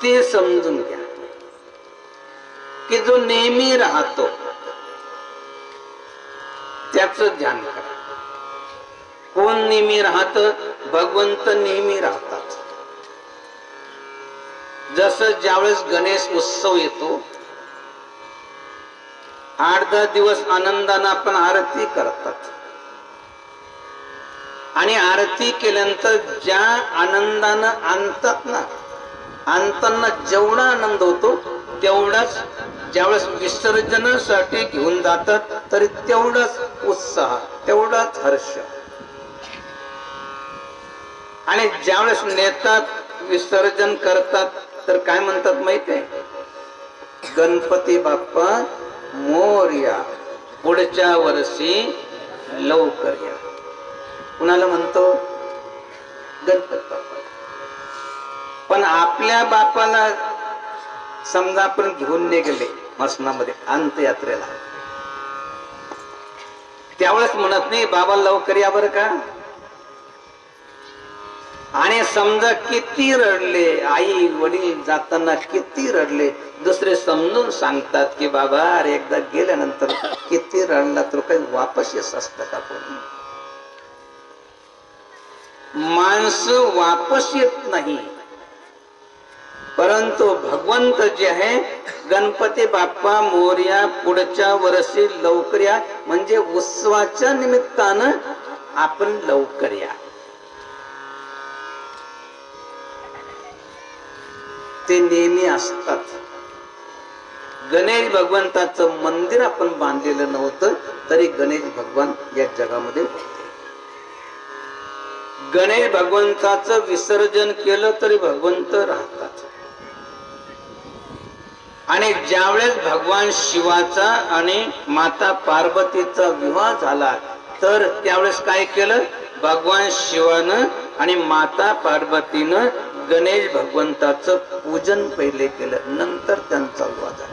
ते समजून घ्या की जो नेहमी राहतो त्याचं ध्यान करा. कोण नेहमी राहत? भगवंत नेहमी राहतात. जसं ज्यावेळेस गणेश उत्सव येतो, 8-10 दिवस आनंदानं आपण आरती करतात आणि आरती केल्यानंतर ज्या आनंदानं आणतात ना, आणताना जेवढा आनंद होतो तेवढाच ज्यावेळेस विसर्जनासाठी घेऊन जातात तरी तेवढाच उत्साह, तेवढाच हर्ष. आणि ज्यावेळेस नेतात, विसर्जन करतात तर काय म्हणतात माहितीये? गणपती बाप्पा मोरया, पुढच्या वर्षी लवकर या. कुणाला म्हणतो? गणपती बाप्पा. पण आपल्या बापाला समजा आपण घेऊन नाही गेले मसनामध्ये अंत्ययात्रेला, त्यावेळेस म्हणत नाही बाबा लवकर या बरं का. आणि समजा किती रडले, आई वडील जाताना किती रडले, दुसरे समजून सांगतात की बाबा अरे एकदा गेल्यानंतर किती रडला तर काही वापस येत असतं का? कोणी माणसं वापस येत नाही, परंतु भगवंत जे आहे गणपती बाप्पा मोरया, पुढच्या वर्षी लवकर या, म्हणजे उत्सवाच्या निमित्तानं आपण लवकर या. ते नेहमी असतात. गणेश भगवंताचं मंदिर आपण बांधलेलं नव्हतं तरी गणेश भगवान या जगामध्ये होते. गणेश भगवंताचं विसर्जन केलं तरी भगवंत राहतात. आणि ज्यावेळेस भगवान शिवाचा आणि माता पार्वतीचा विवाह झाला तर त्यावेळेस काय केलं? भगवान शिवानं आणि माता पार्वतीनं गणेश भगवंताचं पूजन पहिले केलं, नंतर त्यांचा विवाह झाला.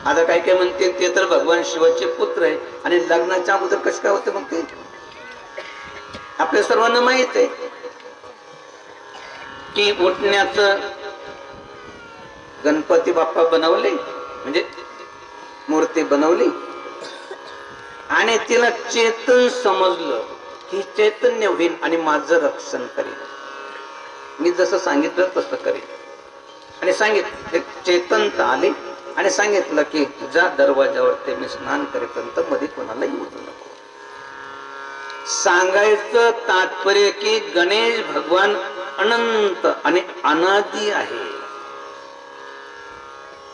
आता काय काय म्हणते ते तर भगवान शिवाचे पुत्र आहे आणि लग्नाच्या अगोदर कसं काय होतं मग ते आपल्या सर्वांना माहित आहे की उठण्याचं गणपती बाप्पा बनवले, म्हणजे मूर्ती बनवली आणि तिला चेतन समजलं की चैतन्य होईल आणि माझं रक्षण करेल, मी जसं सांगितलं तसं करेल. आणि सांगितलं चेतनता आली आणि सांगितलं की जा दरवाजावर ते मी स्नान करेपर्यंत मध्ये कोणाला येऊ नको. सांगायचं तात्पर्य की गणेश भगवान अनंत आणि अनादी आहे.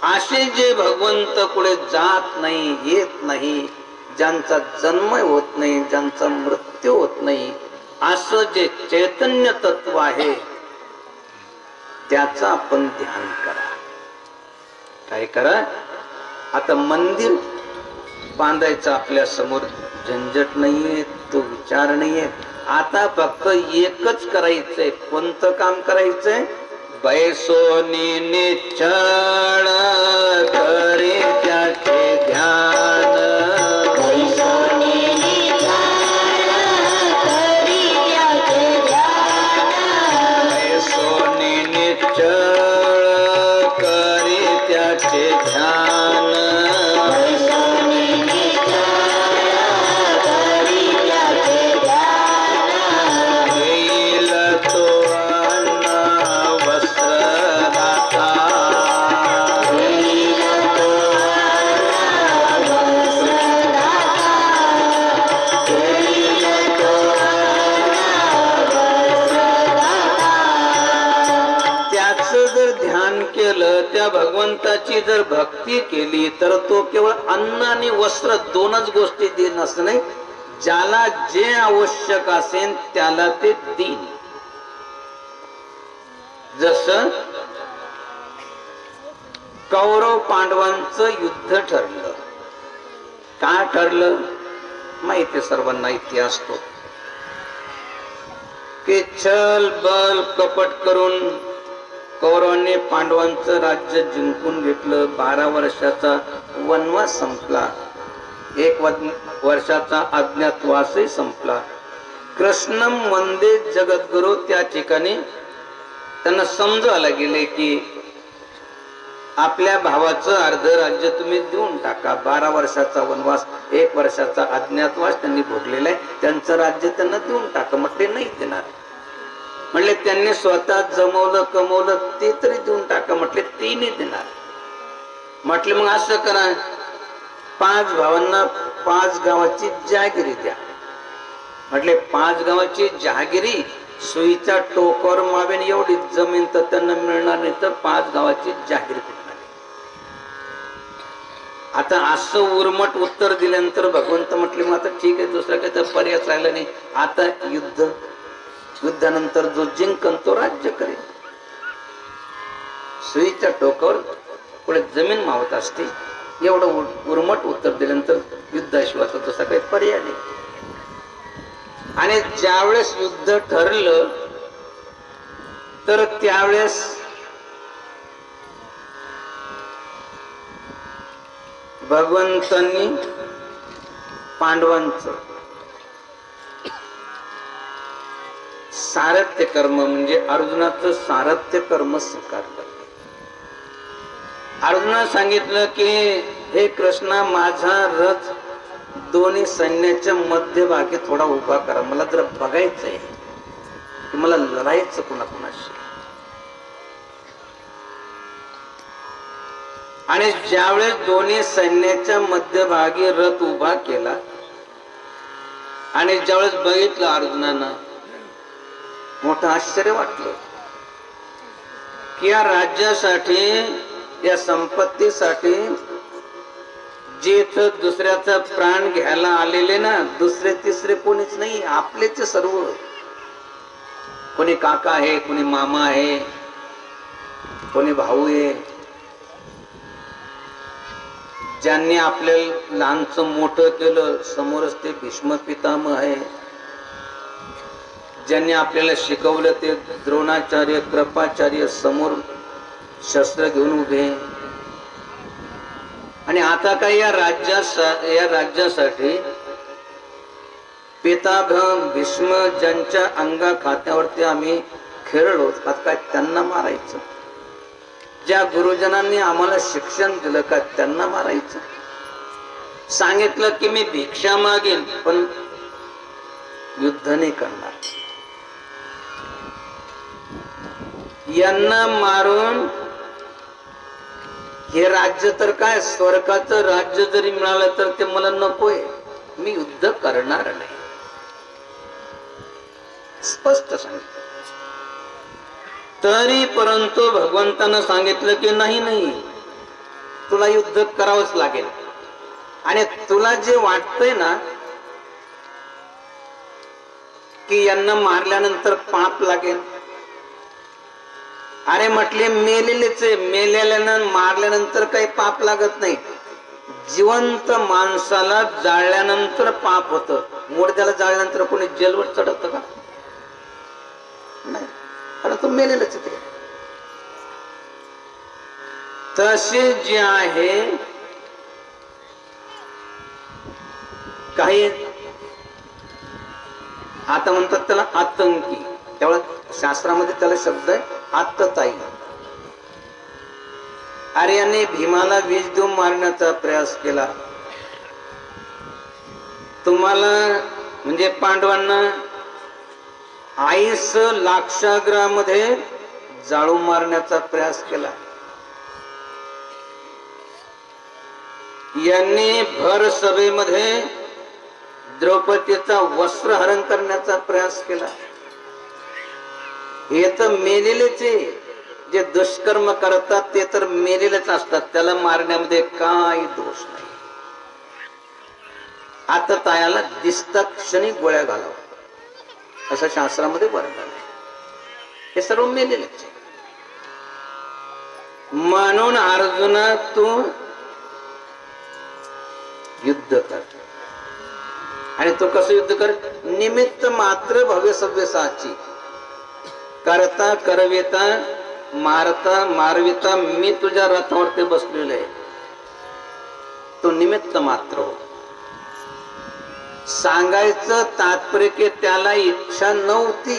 असे जे भगवंत कुठे जात नाही, येत नाही, ज्यांचा जन्म होत नाही, ज्यांचा मृत्यू होत नाही, असं जे चैतन्य तत्व आहे त्याचं आपण ध्यान करा. काय करा? आता मंदिर बांधायचं आपल्या समोर झंझट नाहीये, तो विचार नाहीये. आता फक्त एकच करायचंय. कोणतं काम करायचंय? बैसोनी निश्चळ करी त्याचे ध्यान, बैसोनी निश्चळ करी त्याचे ध्यान, त्या भगवंताची जर भक्ती केली तर तो केवळ अन्न आणि वस्त्र दोनच गोष्टी देईन असं नाही, ज्याला जे आवश्यक असेल त्याला ते देईन. जसं कौरव पांडवांचं युद्ध ठरलं. काय ठरलं माहिती सर्वांना, इतिहास तो की छल बल कपट करून कौरवांनी पांडवांचं राज्य जिंकून घेतलं. 12 वर्षाचा वनवास संपला, 1 वर्षाचा अज्ञातवासही संपला. कृष्णम वंदे जगद्गुरु, त्या ठिकाणी त्यांना समजायला गेले की आपल्या भावाचं अर्ध राज्य तुम्ही देऊन टाका. 12 वर्षाचा वनवास, 1 वर्षाचा अज्ञातवास त्यांनी भोगलेला आहे, त्यांचं राज्य त्यांना देऊन टाका. म्हटले नाही देणार. म्हणले त्यांनी स्वतः जमवलं कमवलं ते तरी देऊन टाका. म्हटले ते नाही देणार. म्हटले मग असं करा, 5 भावांना 5 गावाची जहागिरी द्या. म्हटले 5 गावाची जहागिरी सुईच्या टोकावर मावेन एवढी जमीन तर त्यांना मिळणार नाही, तर 5 गावाची जहागिरी कुठणार. आता असं उर्मट उत्तर दिल्यानंतर भगवंत म्हटले मग आता ठीक आहे, दुसरा काही तर पर्याय राहिला नाही. आता युद्धानंतर जो जिंकन तो राज्य करेल. सुईच्या टोकावर पुढे जमीन मावत असते. एवढं उर्मट उत्तर दिल्यानंतर युद्धाशिवाय दुसरा काही पर्याय नाही. आणि ज्यावेळेस युद्ध ठरलं तर त्यावेळेस भगवंतांनी पांडवांचं सारथ्य कर्म म्हणजे अर्जुनाचं सारथ्य कर्म स्वीकारलं. अर्जुना सांगितलं की हे कृष्णा, माझा रथ दोन्ही सैन्याच्या मध्यभागी थोडा उभा करा. मला जरा बघायचंय की मला लढायचं कुणाकुणाशी. आणि ज्यावेळेस दोन्ही सैन्याच्या मध्यभागी रथ उभा केला आणि ज्यावेळेस बघितलं अर्जुनानं, मोठं आश्चर्य वाटलं की या राज्यासाठी, या संपत्तीसाठी जे इथं दुसऱ्याचा प्राण घ्यायला आलेले ना, दुसरे तिसरे कोणीच नाही, आपलेच सर्व. कोणी काका आहे, कोणी मामा आहे, कोणी भाऊ आहे. ज्यांनी आपल्याला लहानचं मोठं केलं समोरच ते भीष्म पितामह आहे. ज्यांनी आपल्याला शिकवलं ते द्रोणाचार्य, कृपाचार्य समोर शस्त्र घेऊन उभे. आणि आता काय या राज्यासाठी पितामह भीष्म ज्यांच्या अंगा खात्यावरती आम्ही खेळलो, आता काय त्यांना मारायचं? ज्या गुरुजनांनी आम्हाला शिक्षण दिलं का त्यांना मारायचं? सांगितलं की मी भिक्षा मागेन पण युद्ध नाही करणार. यांना मारून हे राज्य तर काय, स्वर्गाचं राज्य जरी मिळालं तर ते मला नकोय, मी युद्ध करणार नाही. स्पष्ट सांगितलं. तरी परंतु भगवंतानं सांगितलं की नाही, तुला युद्ध करावंच लागेल. आणि तुला जे वाटतंय ना की यांना मारल्यानंतर पाप लागेल, अरे म्हटले मेलेलेच आहे, मेलेल्यानं मारल्यानंतर काही पाप लागत नाही. जिवंत माणसाला जाळल्यानंतर पाप होतं. मुर्द्याला जाळल्यानंतर कोणी जेलवर चढवतं का? नाही, कारण तो मेलेलंच आहे. तसे जे आहे काही आता म्हणतात त्याला आतंकी, त्यावेळेस शास्त्रामध्ये त्याला शब्द आहे आत्तताई. अरे याने भीमाला विष देऊन मारण्याचा प्रयास केला. तुम्हाला म्हणजे पांडवांना 80 लाक्षागृहामध्ये जाळून मारण्याचा प्रयास केला. यांनी भर सभेमध्ये द्रौपदीचा वस्त्रहरण करण्याचा प्रयास केला. हे तर मेलेलेच आहे. जे दुष्कर्म करतात ते तर मेलेलेच असतात, त्याला मारण्यामध्ये काही दोष नाही. आता तायाला दिसता क्षणी गोळ्या घालावं असं शास्त्रामध्ये वर्णन आहे. हे सर्व मेलेलेच आहे. म्हणून अर्जुना तू युद्ध कर. आणि तो कसं युद्ध कर? निमित्त मात्र भव्य सव्यसाची, करता करविता मारता मारविता मी तुझ्या रथावरती बसलेलो आहे. तो निमित्त मात्र हो. सांगायचं तात्पर्य की त्याला इच्छा नव्हती,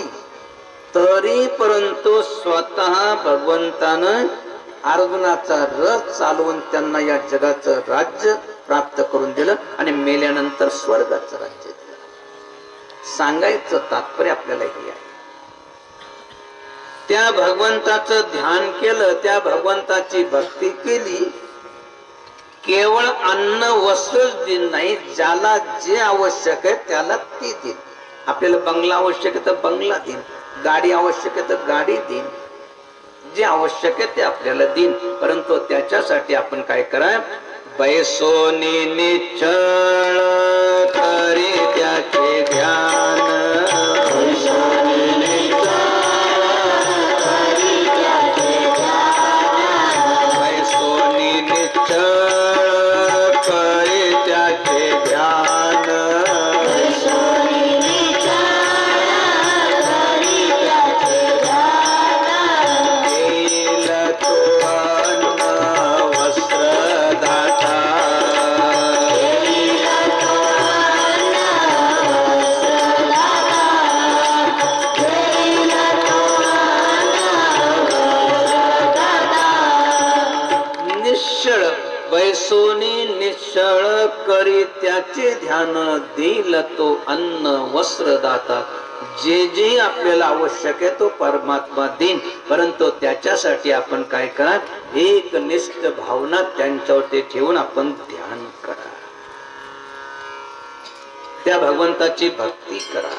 तरी परंतु स्वतः भगवंतानं अर्जुनाचा रथ चालवून त्यांना या जगाचं राज्य प्राप्त करून दिलं आणि मेल्यानंतर स्वर्गाचं राज्य दिलं. सांगायचं तात्पर्य आपल्याला हे आहे. त्या भगवंताचं ध्यान केलं, त्या भगवंताची भक्ती केली. केवळ अन्न वस्त्रच दिन नाही, ज्याला जे आवश्यक आहे त्याला ती दिन. आपल्याला बंगला आवश्यक आहे तर बंगला दिन, गाडी आवश्यक आहे तर गाडी दिन, जे आवश्यक आहे ते आपल्याला दिन. परंतु त्याच्यासाठी आपण काय करा, बैसोनी निश्चळ करी त्याचे ध्यान. बैसोनी निश्चळ करी त्याचे ध्यान. बैसोनी निश्चळ करी त्याचे ध्यान, देईल तो अन्न वस्त्र दाता. जे जे आपल्याला आवश्यक आहे तो परमात्मा देईन. परंतु त्याच्यासाठी आपण काय करा, एक निष्ठ भावना त्यांच्यावरती ठेवून आपण ध्यान करा, त्या भगवंताची भक्ती करा.